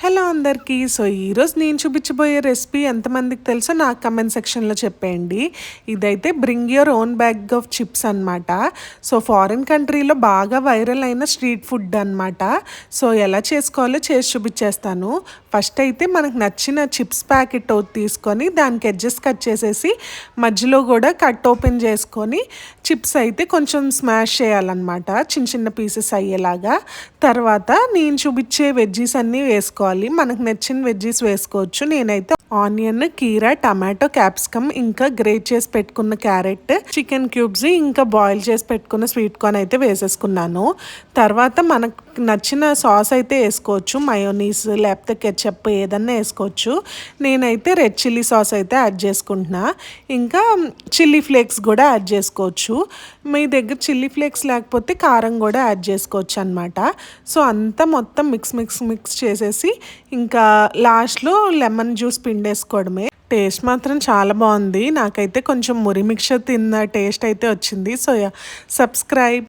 Hello అందరికీ. So ఈరోజు నేను చూపించబోయే రెసిపీ ఎంతమందికి తెలుసో నాకు కమెంట్ సెక్షన్లో చెప్పేయండి. ఇదైతే bring your own bag of chips అనమాట. సో ఫారిన్ కంట్రీలో బాగా వైరల్ అయిన స్ట్రీట్ ఫుడ్ అనమాట. సో ఎలా చేసుకోవాలో చేసి చూపించేస్తాను. ఫస్ట్ అయితే మనకు నచ్చిన చిప్స్ ప్యాకెట్ తీసుకొని దానికి ఎడ్జెస్ కట్ చేసేసి మధ్యలో కూడా కట్ ఓపెన్ చేసుకొని చిప్స్ అయితే కొంచెం స్మాష్ చేయాలన్నమాట, చిన్న చిన్న పీసెస్ అయ్యేలాగా. తర్వాత నేను చూపించే వెజ్జీస్ అన్నీ వేసుకోవాలి. మనకు నచ్చిన వెజ్జీస్ వేసుకోవచ్చు. నేనైతే ఆనియన్, కీరా, టమాటో, క్యాప్సికమ్, ఇంకా గ్రేట్ చేసి పెట్టుకున్న క్యారెట్, చికెన్ క్యూబ్స్, ఇంకా బాయిల్ చేసి పెట్టుకున్న స్వీట్ కార్న్ అయితే వేసేసుకున్నాను. తర్వాత మనకు నచ్చిన సాస్ అయితే వేసుకోవచ్చు, మయోనీస్ లేకపోతే కెచప్ ఏదన్నా వేసుకోవచ్చు. నేనైతే రెడ్ చిల్లీ సాస్ అయితే యాడ్ చేసుకుంటున్నా. ఇంకా చిల్లీ ఫ్లేక్స్ కూడా యాడ్ చేసుకోవచ్చు. మీ దగ్గర చిల్లీ ఫ్లేక్స్ లేకపోతే కారం కూడా యాడ్ చేసుకోవచ్చు అనమాట. సో అంతా మొత్తం మిక్స్ చేసేసి ఇంకా లాస్ట్లో లెమన్ జ్యూస్ పిండేసుకోవడమే. టేస్ట్ మాత్రం చాలా బాగుంది. నాకైతే కొంచెం మురి మిక్చర్ తిన్న టేస్ట్ అయితే వచ్చింది. So subscribe.